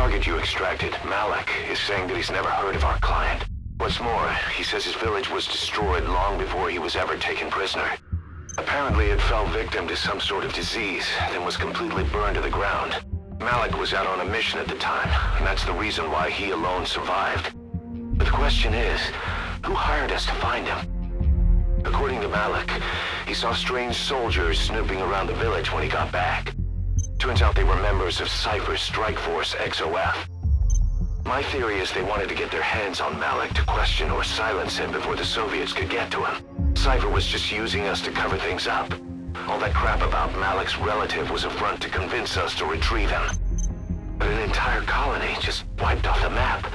target you extracted, Malik, is saying that he's never heard of our client. What's more, he says his village was destroyed long before he was ever taken prisoner. Apparently it fell victim to some sort of disease, then was completely burned to the ground. Malik was out on a mission at the time, and that's the reason why he alone survived. But the question is, who hired us to find him? According to Malik, he saw strange soldiers snooping around the village when he got back. Turns out they were members of Cypher's Strike Force XOF. My theory is they wanted to get their hands on Malik to question or silence him before the Soviets could get to him. Cypher was just using us to cover things up. All that crap about Malik's relative was a front to convince us to retrieve him. But an entire colony just wiped off the map.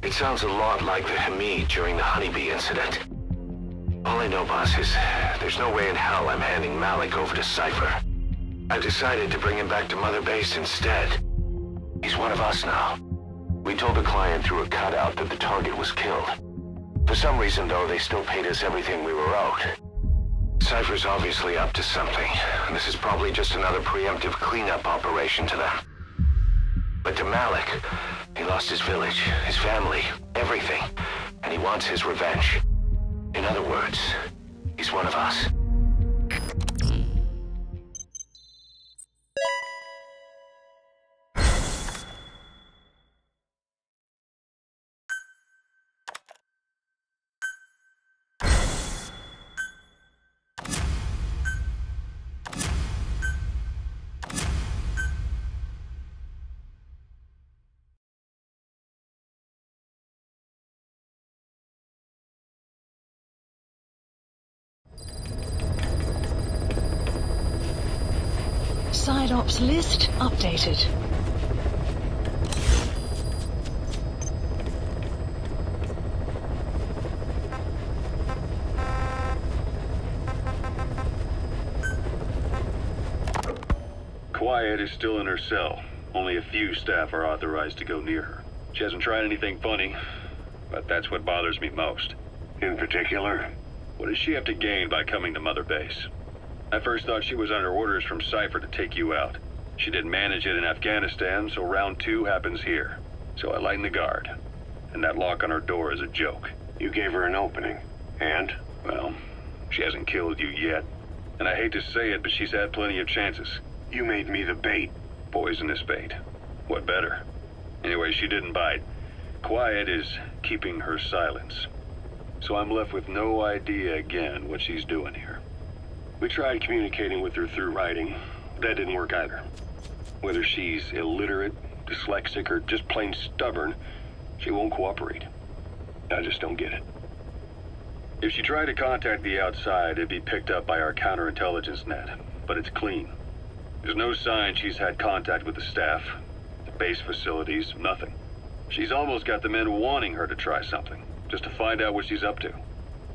It sounds a lot like the Hamid during the Honeybee incident. All I know, boss, is there's no way in hell I'm handing Malik over to Cypher. I've decided to bring him back to Mother Base instead. He's one of us now. We told the client through a cutout that the target was killed. For some reason, though, they still paid us everything we were owed. Cypher's obviously up to something, and this is probably just another preemptive cleanup operation to them. But to Malik, he lost his village, his family, everything, and he wants his revenge. In other words, he's one of us. Side ops list updated. Quiet is still in her cell. Only a few staff are authorized to go near her. She hasn't tried anything funny, but that's what bothers me most. In particular? What does she have to gain by coming to Mother Base? I first thought she was under orders from Cypher to take you out. She didn't manage it in Afghanistan, so round 2 happens here. So I lighten the guard. And that lock on her door is a joke. You gave her an opening. And? Well, she hasn't killed you yet. And I hate to say it, but she's had plenty of chances. You made me the bait. Poisonous bait. What better? Anyway, she didn't bite. Quiet is keeping her silence. So I'm left with no idea again what she's doing here. We tried communicating with her through writing. That didn't work either. Whether she's illiterate, dyslexic, or just plain stubborn, she won't cooperate. I just don't get it. If she tried to contact the outside, it'd be picked up by our counterintelligence net. But it's clean. There's no sign she's had contact with the staff, the base facilities, nothing. She's almost got the men wanting her to try something, just to find out what she's up to.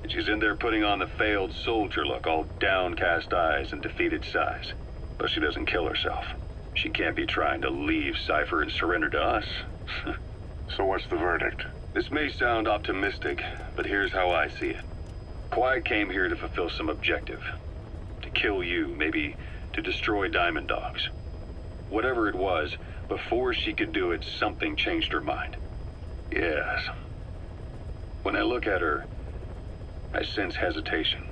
And she's in there putting on the failed soldier look, all downcast eyes and defeated sighs. But she doesn't kill herself. She can't be trying to leave Cypher and surrender to us. So what's the verdict? This may sound optimistic, but here's how I see it. Quiet came here to fulfill some objective. To kill you, maybe to destroy Diamond Dogs. Whatever it was, before she could do it, something changed her mind. Yes. When I look at her, I sense hesitation.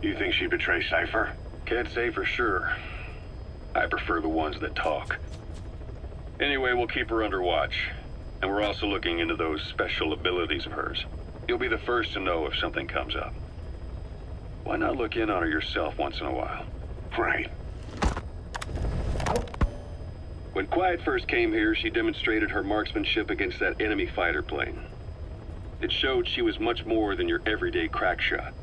You think she'd betray Cypher? Can't say for sure. I prefer the ones that talk. Anyway, we'll keep her under watch. And we're also looking into those special abilities of hers. You'll be the first to know if something comes up. Why not look in on her yourself once in a while? Right. When Quiet first came here, she demonstrated her marksmanship against that enemy fighter plane. It showed she was much more than your everyday crack shot.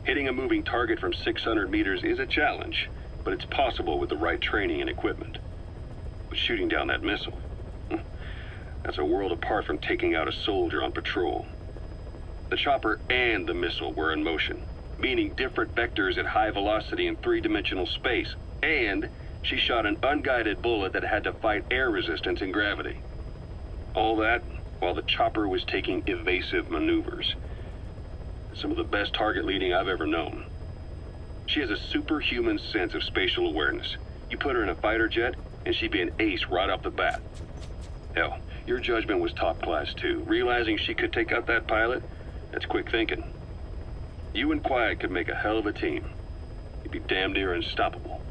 Hitting a moving target from 600 meters is a challenge, but it's possible with the right training and equipment. But shooting down that missile, that's a world apart from taking out a soldier on patrol. The chopper and the missile were in motion, meaning different vectors at high velocity in 3-dimensional space, and she shot an unguided bullet that had to fight air resistance and gravity. All that while the chopper was taking evasive maneuvers. Some of the best target leading I've ever known. She has a superhuman sense of spatial awareness. You put her in a fighter jet, and she'd be an ace right off the bat. Hell, your judgment was top class too. Realizing she could take out that pilot, that's quick thinking. You and Quiet could make a hell of a team. You'd be damn near unstoppable.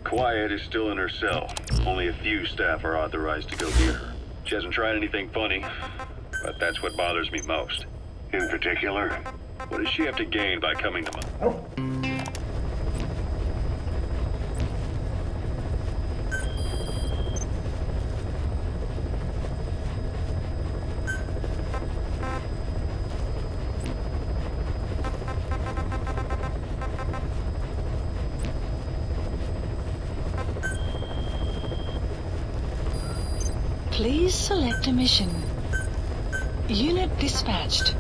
Quiet is still in her cell. Only a few staff are authorized to go near her. She hasn't tried anything funny, but that's what bothers me most. In particular? What does she have to gain by coming to my... Please select a mission. Unit dispatched.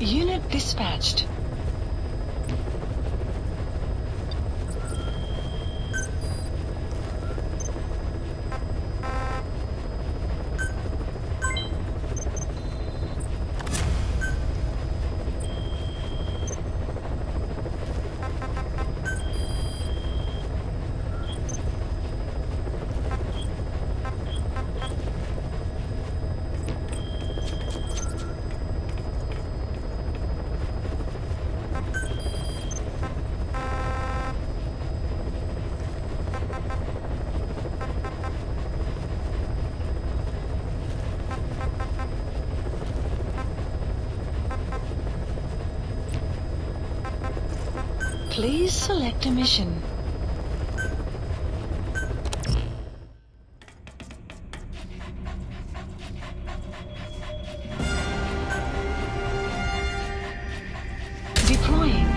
Unit dispatched. Please select a mission. Deploying.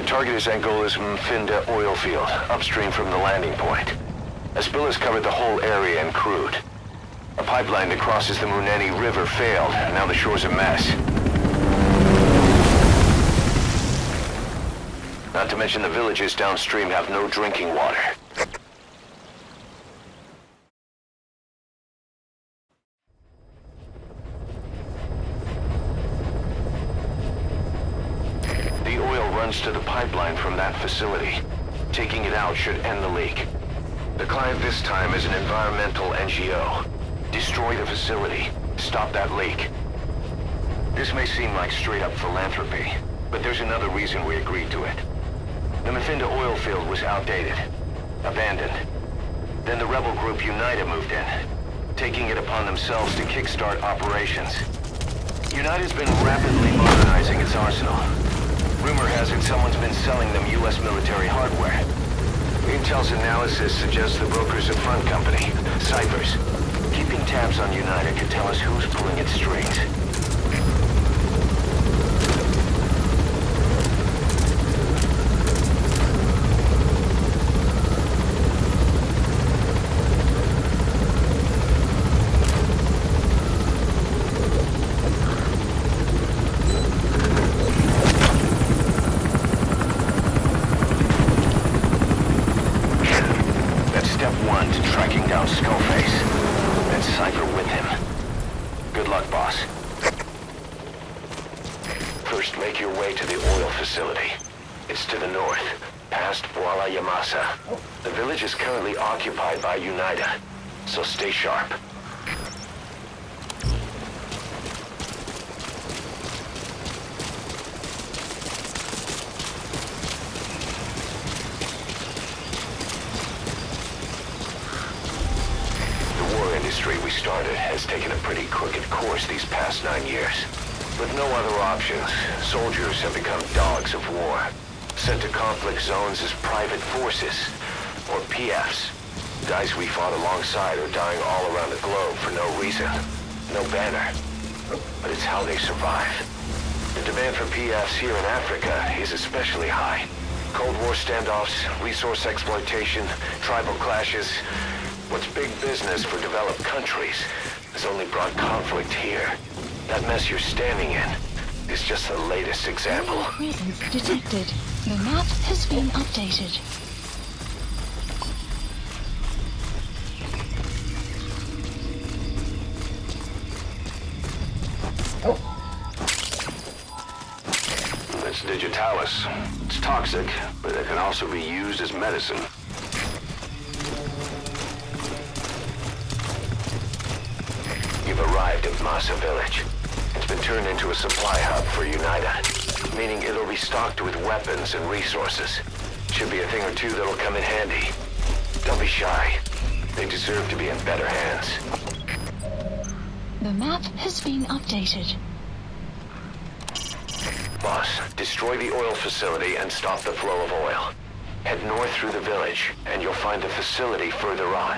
Target is Angola's Oilfield, upstream from the landing point. A spill has covered the whole area and crude. A pipeline that crosses the Muneni River failed, and now the shore's a mess. Not to mention the villages downstream have no drinking water. To the pipeline from that facility. Taking it out should end the leak. The client this time is an environmental NGO. Destroy the facility. Stop that leak. This may seem like straight-up philanthropy, but there's another reason we agreed to it. The Mafinda Oilfield was outdated, abandoned. Then the rebel group United moved in, taking it upon themselves to kickstart operations. United's been rapidly modernizing its arsenal. Rumor has it someone's been selling them U.S. military hardware. Intel's analysis suggests the broker's a front company, Cyphers. Keeping tabs on United could tell us who's pulling its strings. The village is currently occupied by United, so stay sharp. The war industry we started has taken a pretty crooked course these past 9 years. With no other options, soldiers have become dogs of war, sent to conflict zones as private forces, or PFs. Guys we fought alongside are dying all around the globe for no reason, no banner. But it's how they survive. The demand for PFs here in Africa is especially high. Cold War standoffs, resource exploitation, tribal clashes. What's big business for developed countries has only brought conflict here. That mess you're standing in is just the latest example. Presence detected. The map has been updated. That's digitalis. It's toxic, but it can also be used as medicine. You've arrived at Massa Village. It's been turned into a supply hub for UNITA, meaning it'll be stocked with weapons and resources. Should be a thing or two that'll come in handy. Don't be shy. They deserve to be in better hands. The map has been updated. Boss, destroy the oil facility and stop the flow of oil. Head north through the village, and you'll find the facility further on.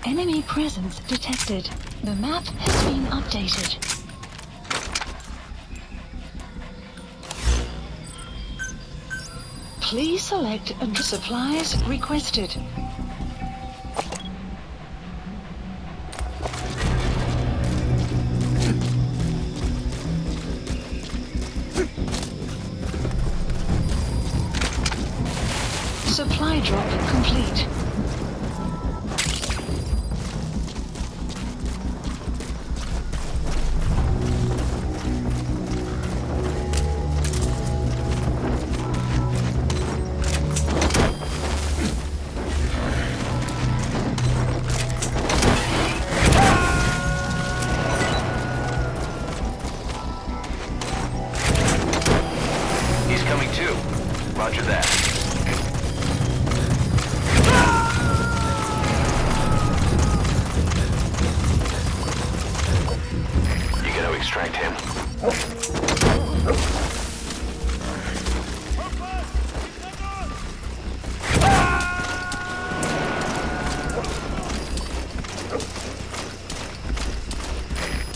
Enemy presence detected. The map has been updated. Please select supplies requested. Supply drop complete. He's coming too. Roger that. Extract him.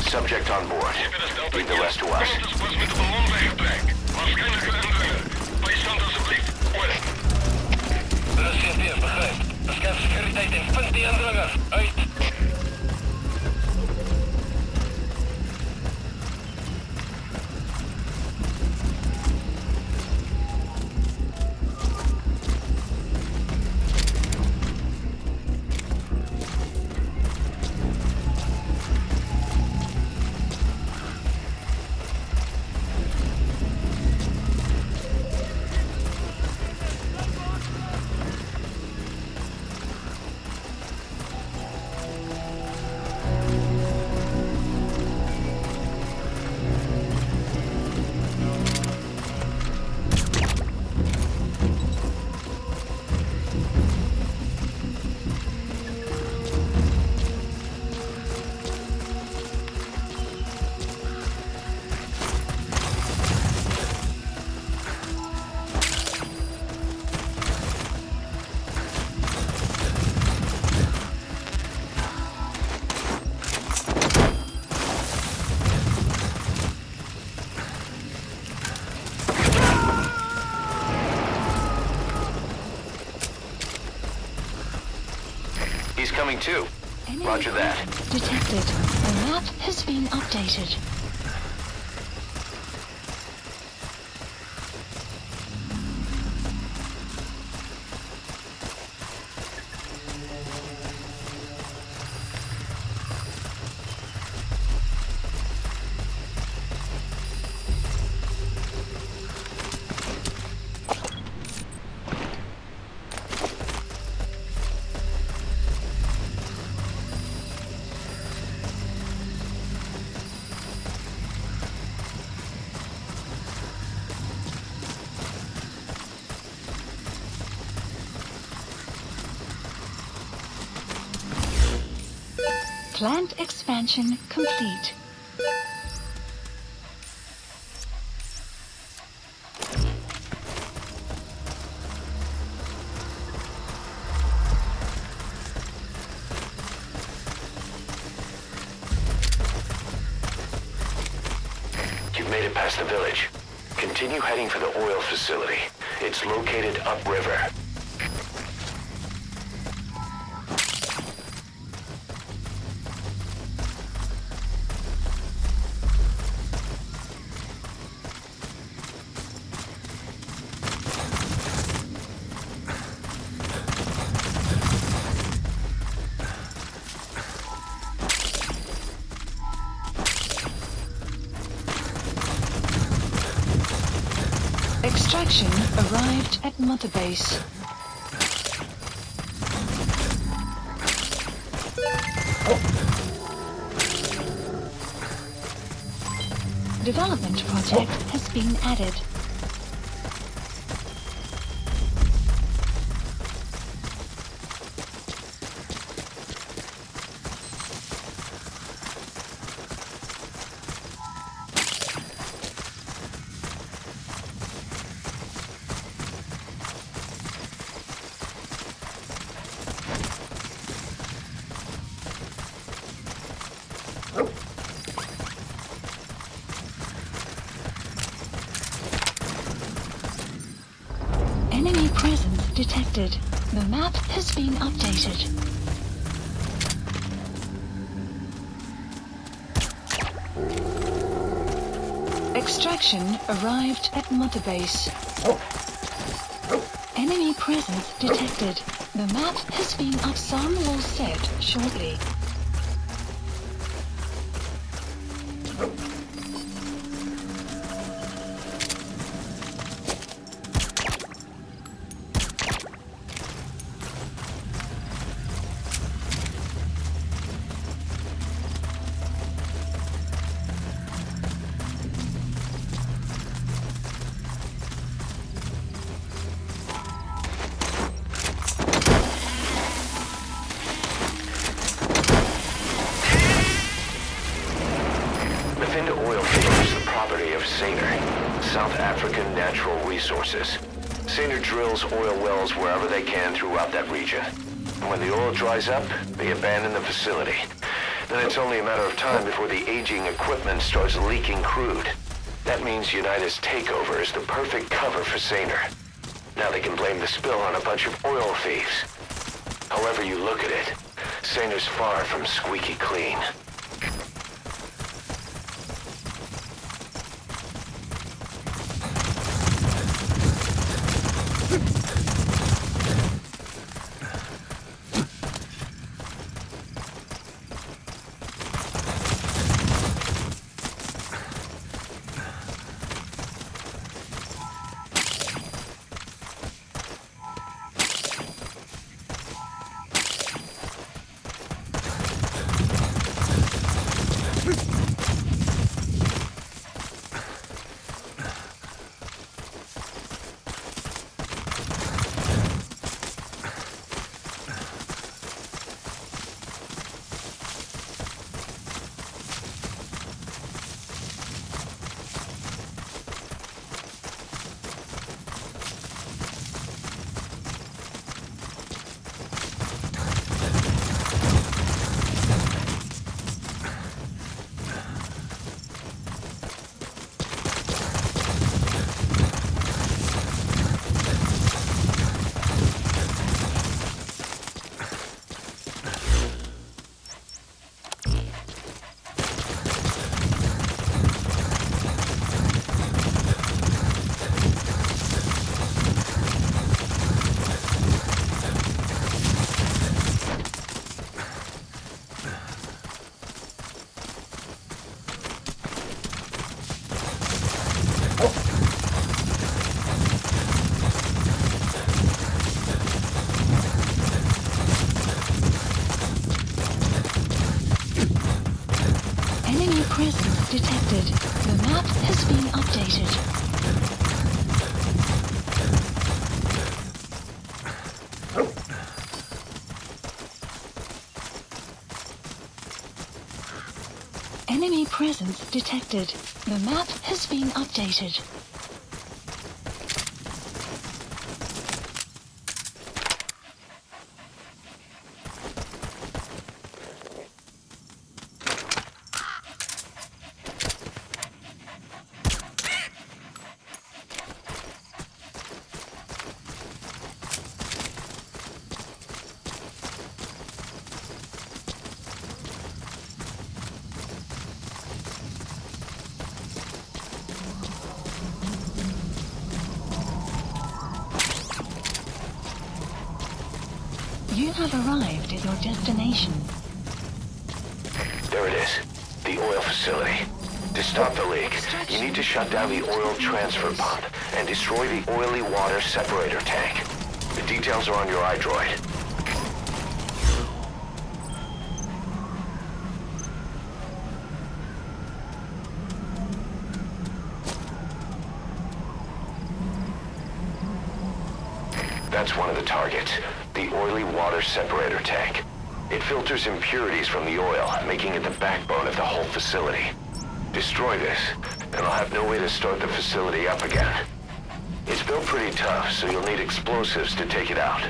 Subject on board. Leave the rest to us. He's coming too. Enemy Roger that. detected. The map has been updated. Plant expansion complete. You've made it past the village. Continue heading for the oil facility. It's located upriver. Extraction arrived at Mother Base. Development project has been added. Enemy presence detected. The map has been updated. Extraction arrived at Mother Base. Enemy presence detected. The map has been up. Sun will set shortly. The Oilfield is the property of Zaire, South African Natural Resources. Zaire drills oil wells wherever they can throughout that region. And when the oil dries up, they abandon the facility. Then it's only a matter of time before the aging equipment starts leaking crude. That means United's takeover is the perfect cover for Zaire. Now they can blame the spill on a bunch of oil thieves. However you look at it, Zaire's far from squeaky clean. detected. The map has been updated. Enemy presence detected. The map has been updated. You have arrived at your destination. There it is. The oil facility. To stop the leak, you need to shut down the oil transfer pump and destroy the oily water separator tank. The details are on your iDroid. That's one of the targets, the oily water separator tank. It filters impurities from the oil, making it the backbone of the whole facility. Destroy this, and I'll have no way to start the facility up again. It's built pretty tough, so you'll need explosives to take it out.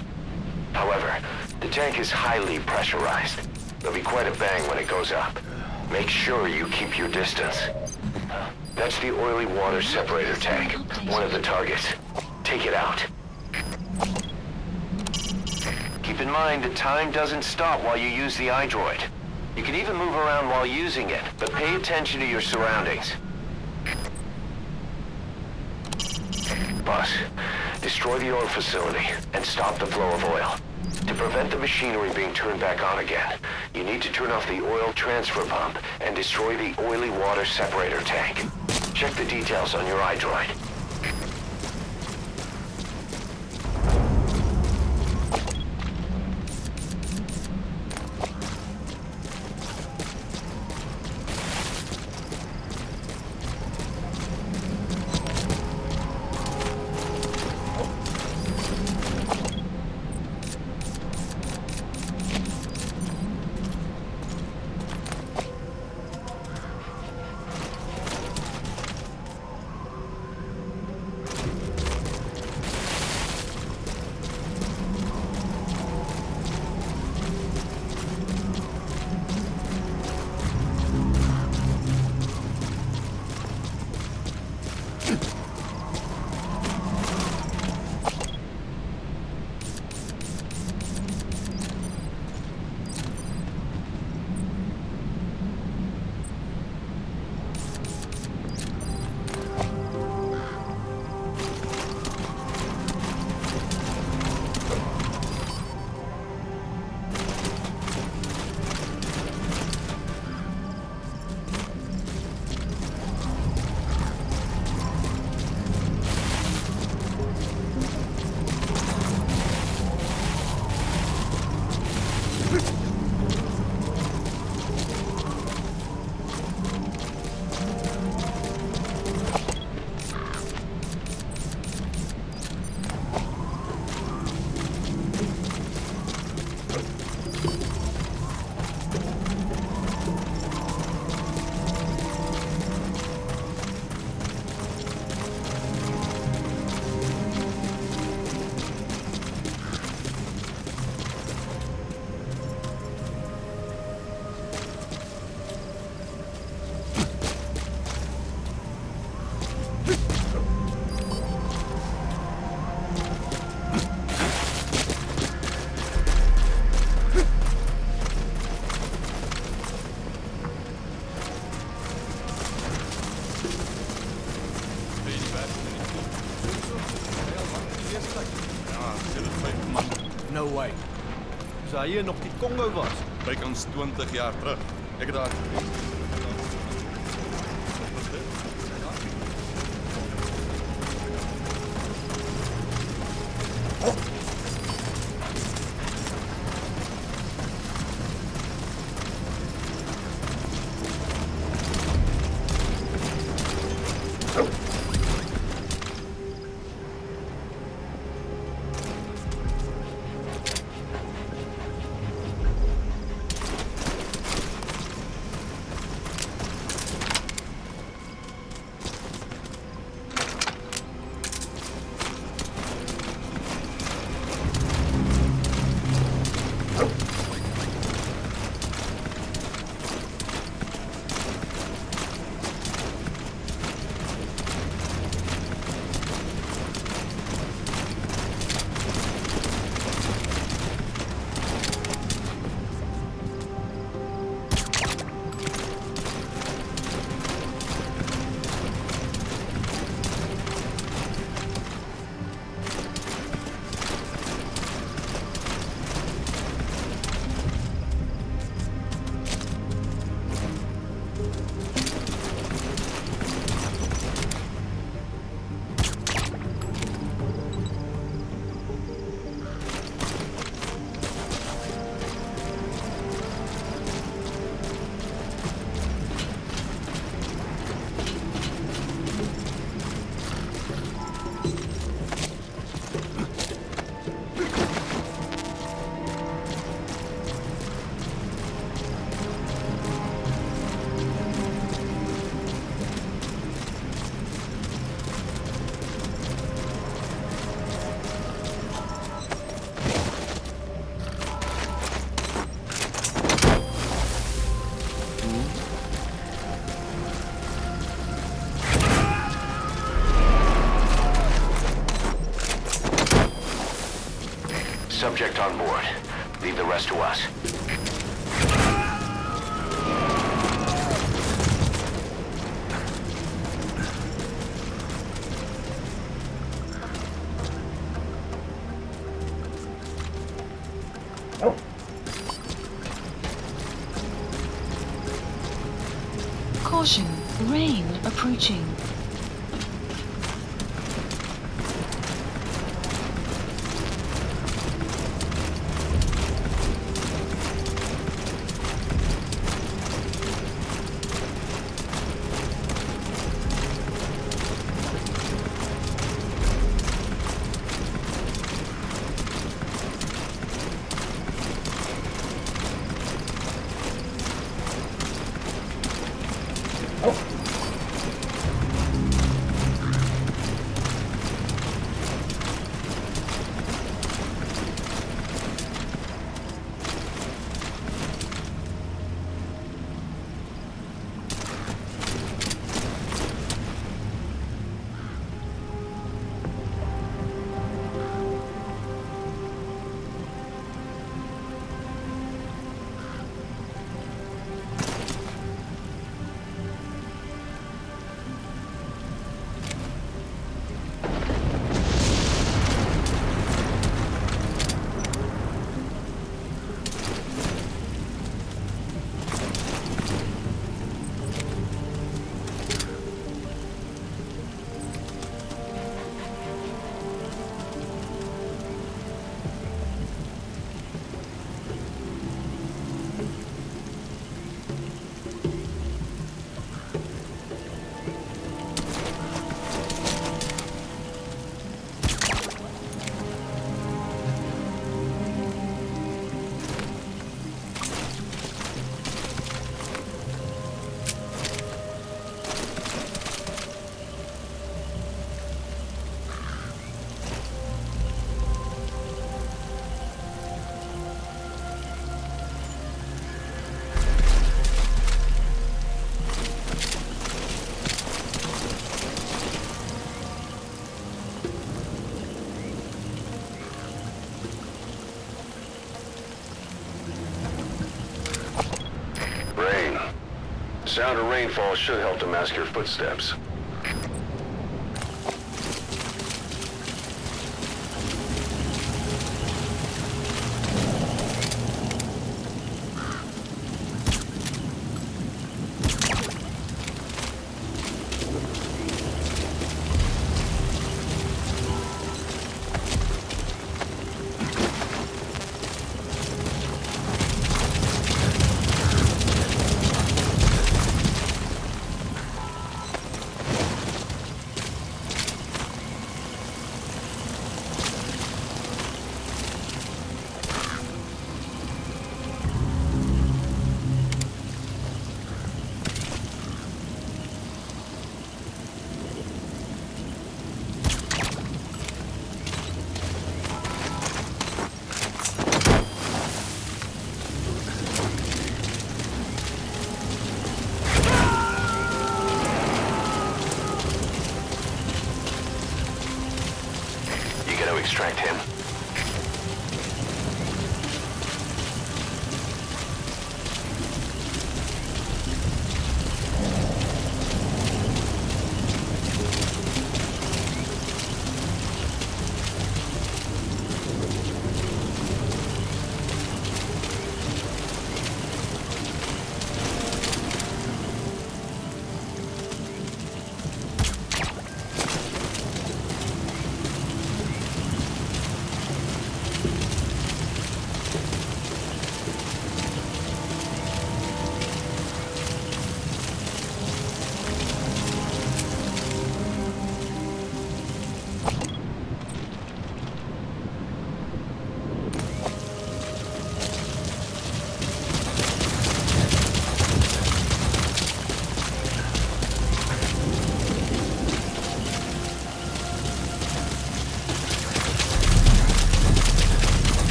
However, the tank is highly pressurized. There'll be quite a bang when it goes up. Make sure you keep your distance. That's the oily water separator tank, one of the targets. Take it out. Keep in mind that time doesn't stop while you use the iDroid. You can even move around while using it, but pay attention to your surroundings. Boss, destroy the oil facility and stop the flow of oil. To prevent the machinery being turned back on again, you need to turn off the oil transfer pump and destroy the oily water separator tank. Check the details on your iDroid. No way. Zaire nog die Congo was. Bykans 20 jaar terug. Ek het daar subject on board. Leave the rest to us. Caution, rain approaching. Sound of rainfall should help to mask your footsteps. Extract him.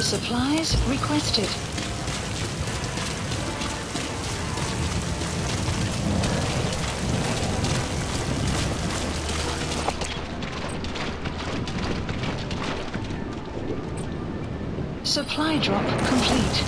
Supplies requested. Supply drop complete.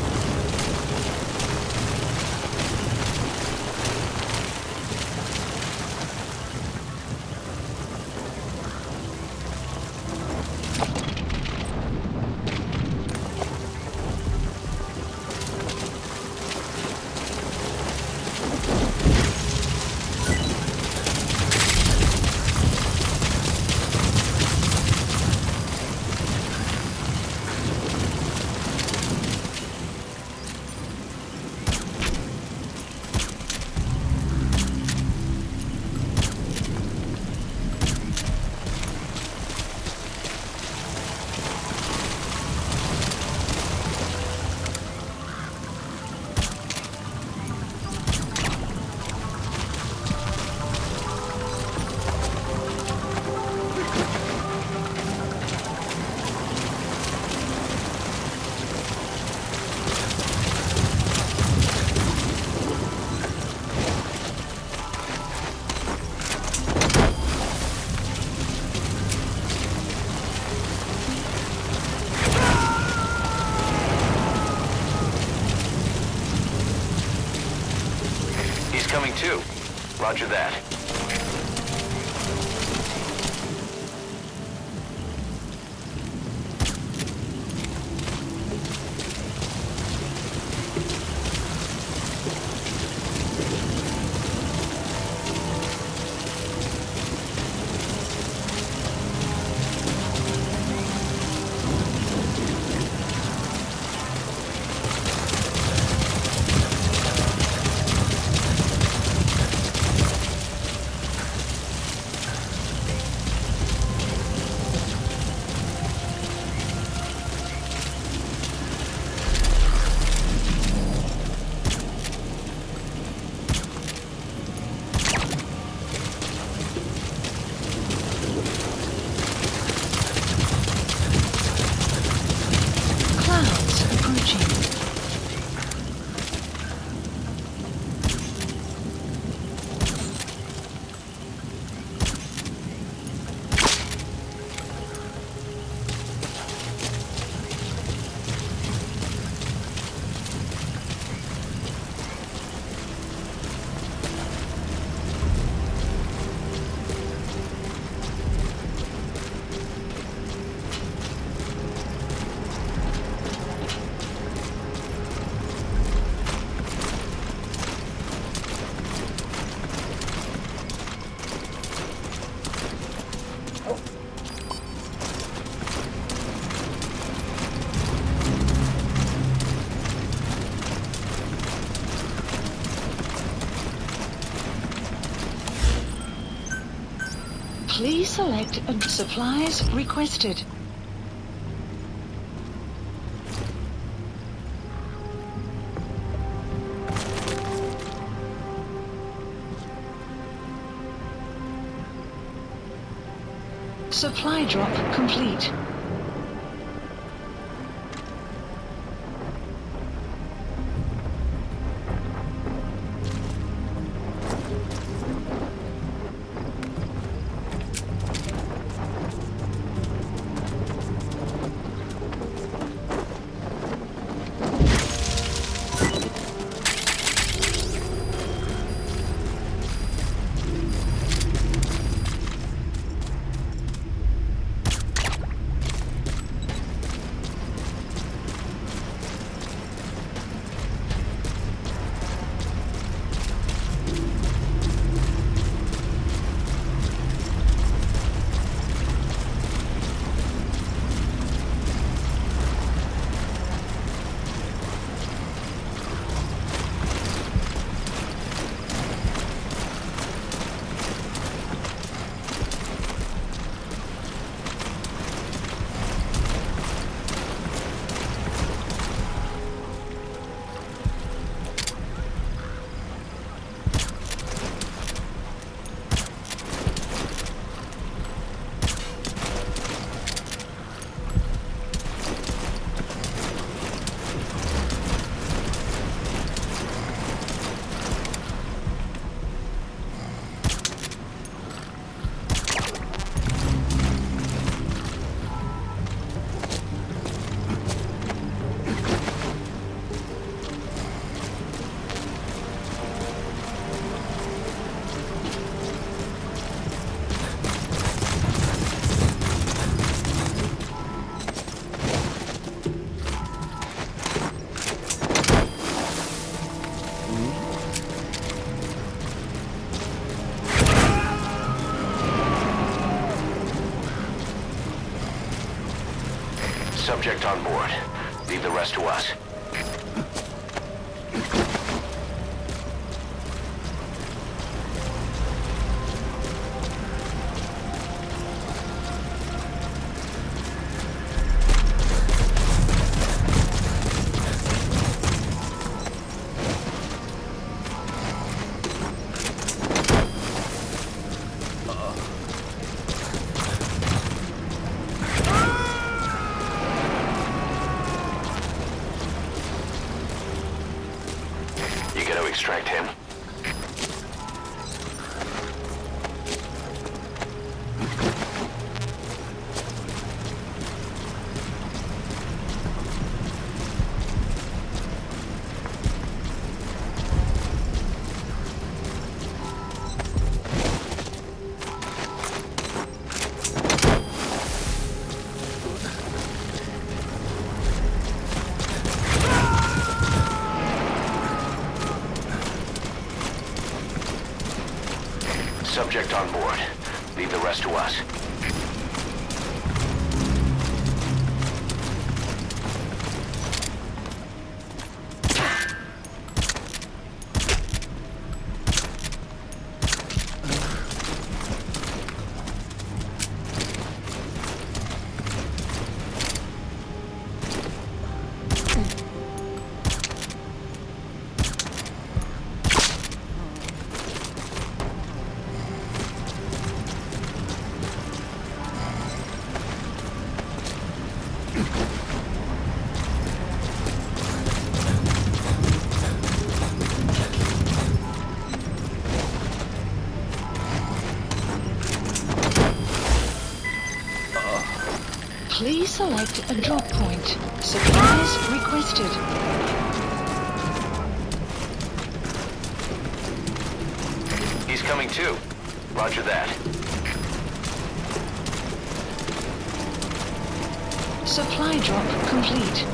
Coming too. Roger that. Please select supplies requested. Supply drop complete. Subject on board. Leave the rest to us. Extract him. Subject on board. Leave the rest to us. Please select a drop point. Supplies requested. He's coming too. Roger that. Supply drop complete.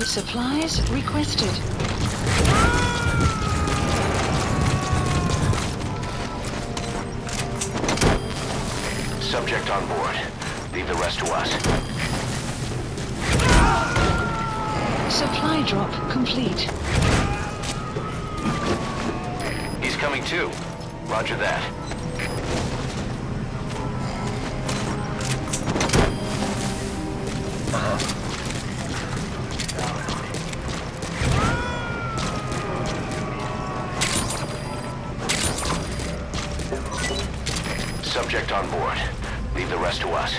Supplies requested. Subject on board. Leave the rest to us. Supply drop complete. He's coming too. Roger that. Subject on board. Leave the rest to us.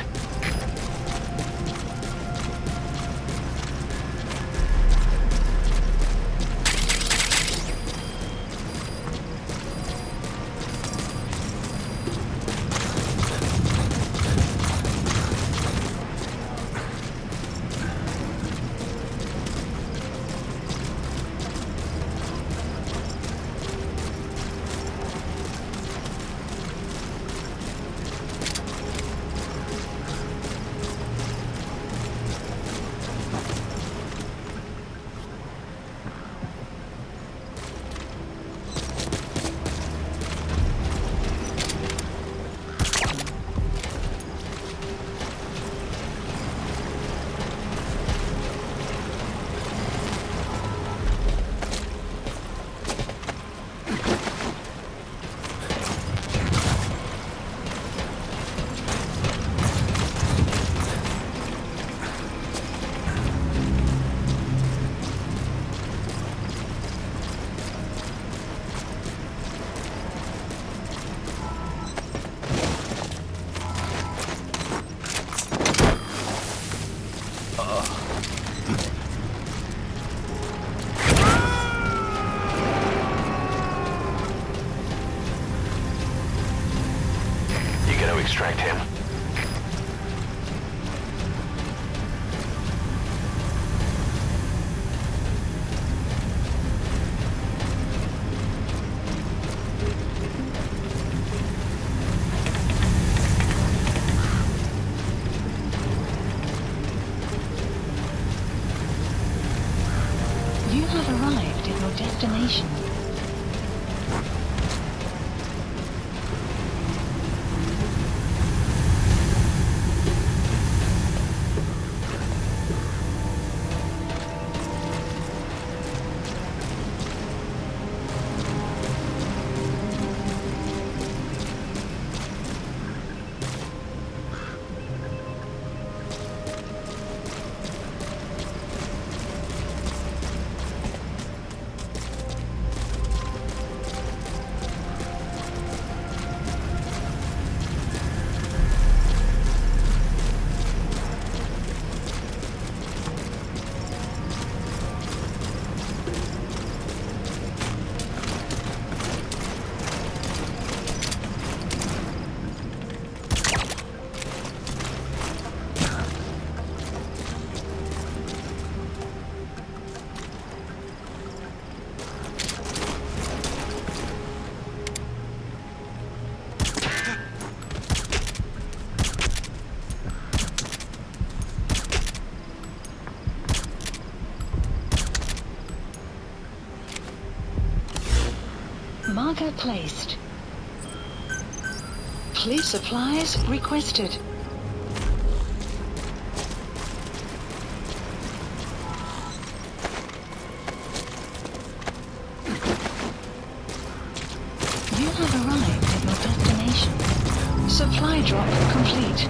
Extract him. You have arrived at your destination. Marker placed. Please supplies requested. You have arrived at your destination. Supply drop complete.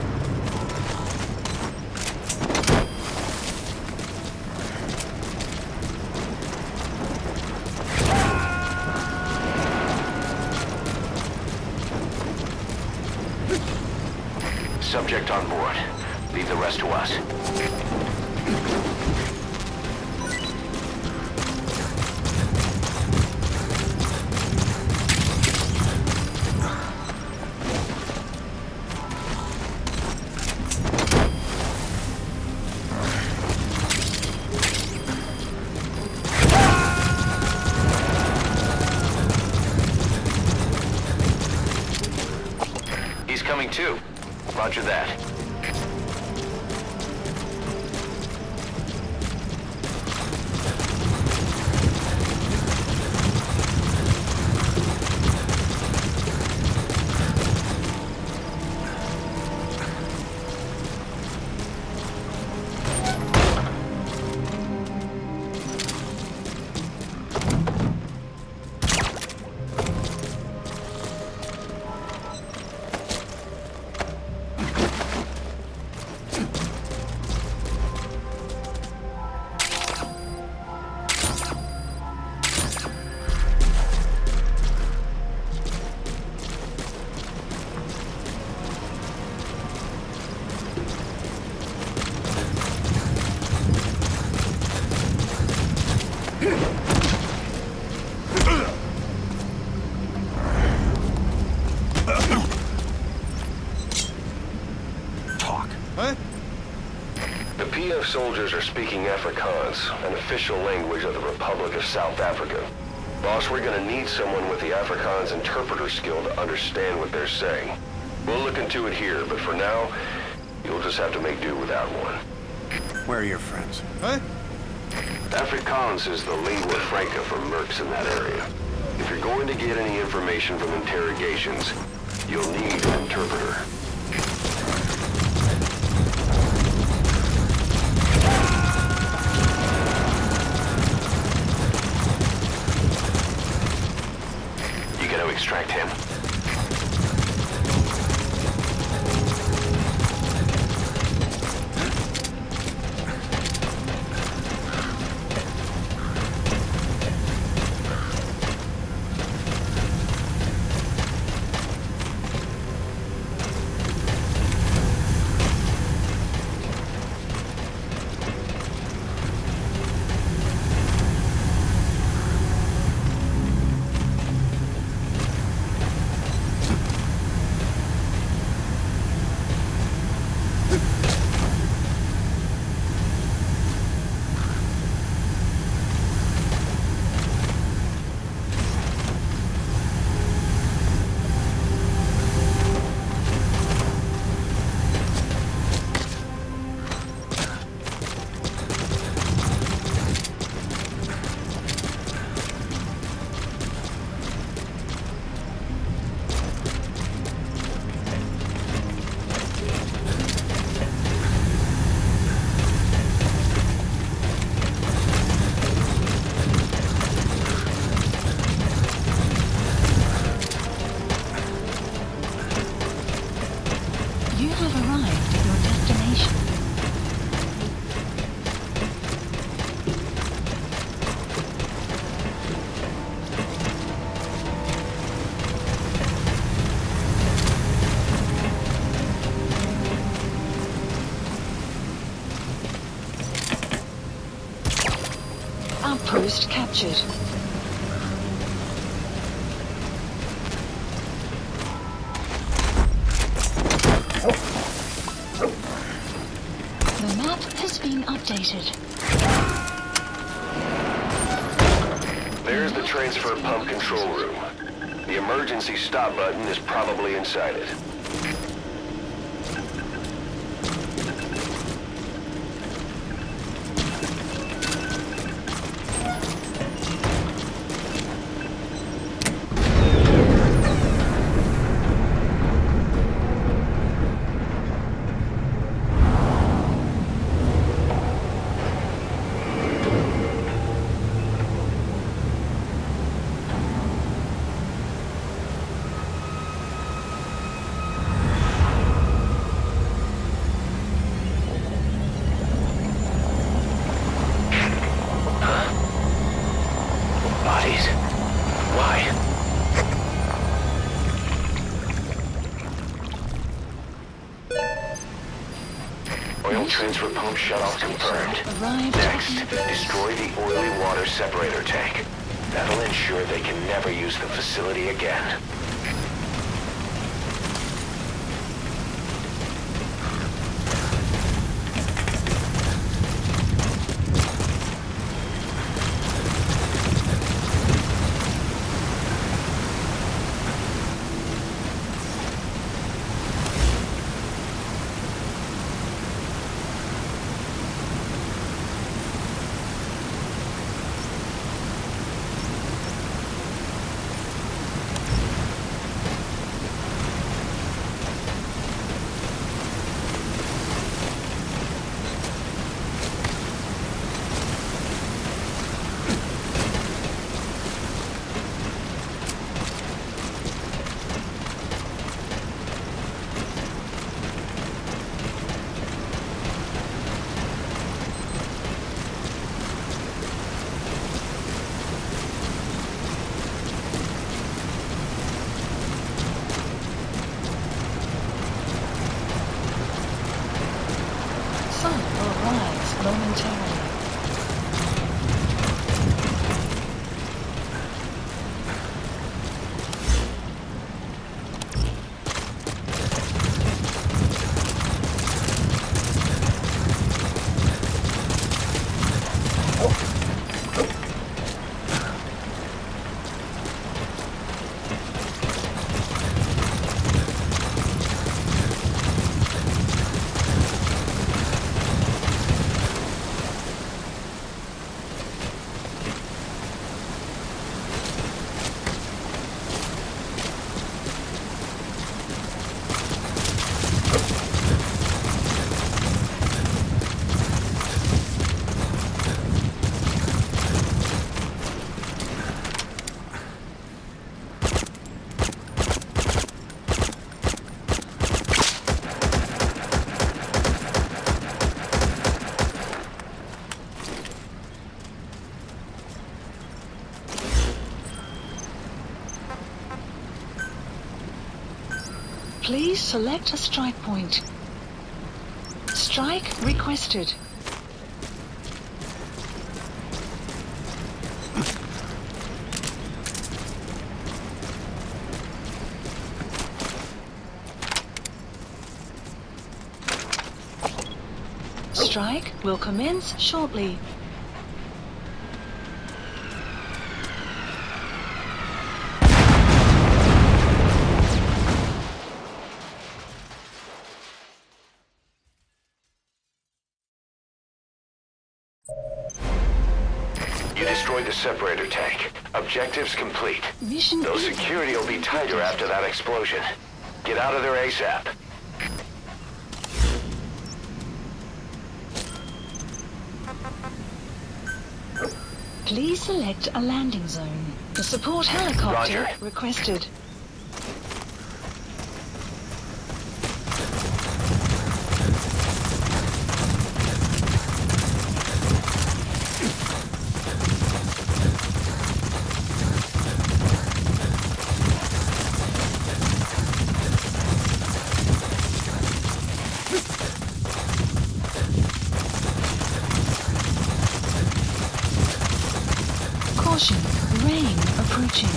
Subject on board. Leave the rest to us. He's coming too. Roger that. The PF soldiers are speaking Afrikaans, an official language of the Republic of South Africa. Boss, we're gonna need someone with the Afrikaans interpreter skill to understand what they're saying. We'll look into it here, but for now, you'll just have to make do without one. Where are your friends? Huh? Afrikaans is the lingua franca for mercs in that area. If you're going to get any information from interrogations, you'll need an interpreter. You gotta extract him. Outpost captured. The map has been updated. There's the transfer pump control room. The emergency stop button is probably inside it. Transfer pump shut-off confirmed. Next, destroy the oily water separator tank. That'll ensure they can never use the facility again. Please select a strike point. Strike requested. Strike will commence shortly. You destroyed the separator tank. Objectives complete. Mission Though security will be tighter after that explosion. Get out of there ASAP. Please select a landing zone. The support helicopter Roger. requested. Caution, rain approaching.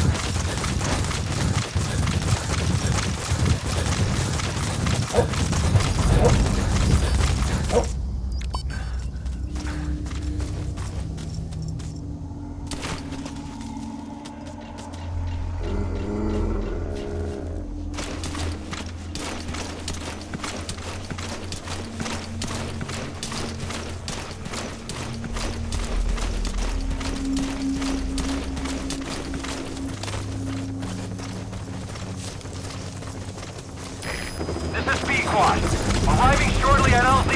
This is P-Quad. Arriving shortly at LZ.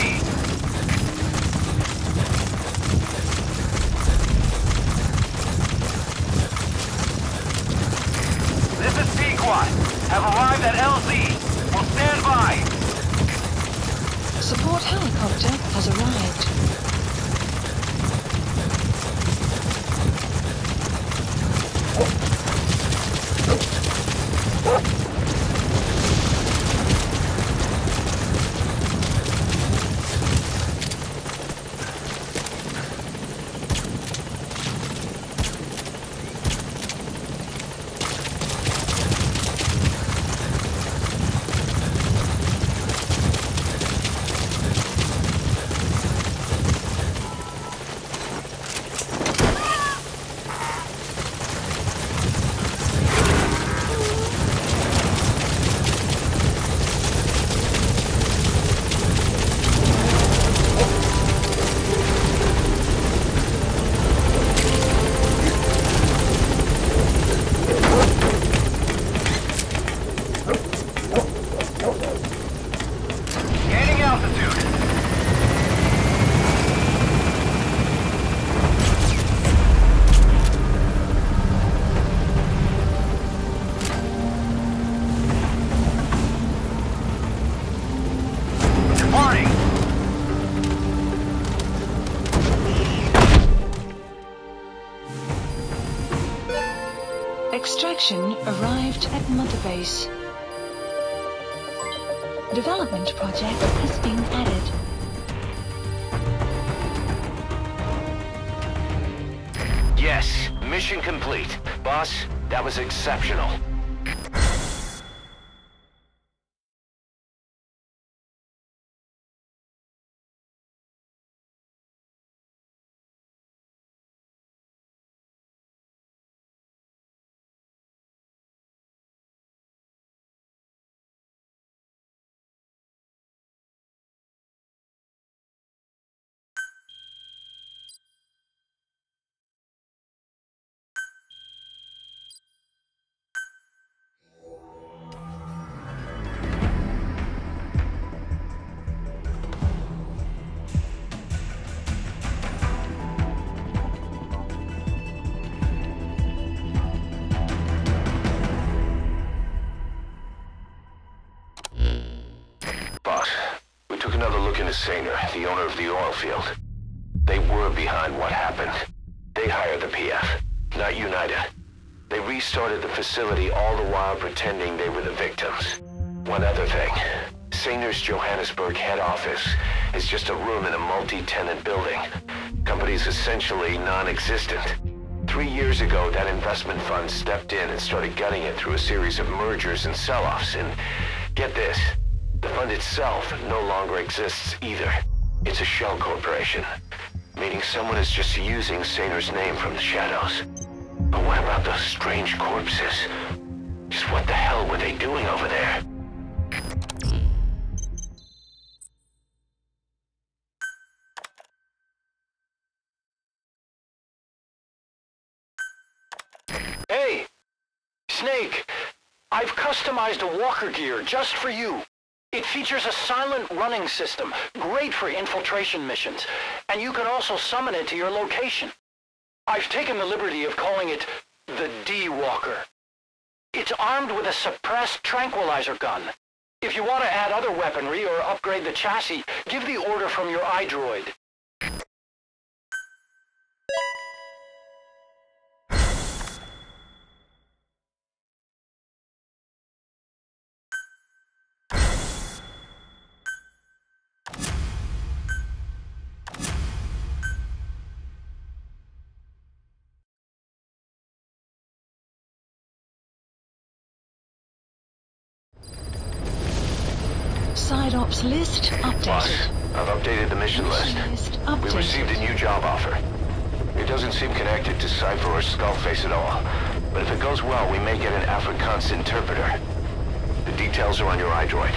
This is P-Quad. Have arrived at LZ. Will stand by. Support helicopter has arrived. Gaining altitude. Departing. Extraction arrived at Mother Base. Development project has been added. Yes, mission complete. Boss, that was exceptional. Another look into Zaire, the owner of the Oilfield. They were behind what happened. They hired the PF, not United. They restarted the facility all the while pretending they were the victims. One other thing. Saner's Johannesburg head office is just a room in a multi-tenant building. Company's essentially non-existent. 3 years ago, that investment fund stepped in and started gutting it through a series of mergers and sell-offs. And get this, the fund itself no longer exists either. It's a shell corporation, meaning someone is just using Saner's name from the shadows. But what about those strange corpses? Just what the hell were they doing over there? Hey! Snake! I've customized a walker gear just for you. It features a silent running system, great for infiltration missions, and you can also summon it to your location. I've taken the liberty of calling it the D-Walker. It's armed with a suppressed tranquilizer gun. If you want to add other weaponry or upgrade the chassis, give the order from your iDroid. Side ops list updated. Boss, I've updated the mission list. We received a new job offer. It doesn't seem connected to Cypher or Skullface at all. But if it goes well, we may get an Afrikaans interpreter. The details are on your iDroid.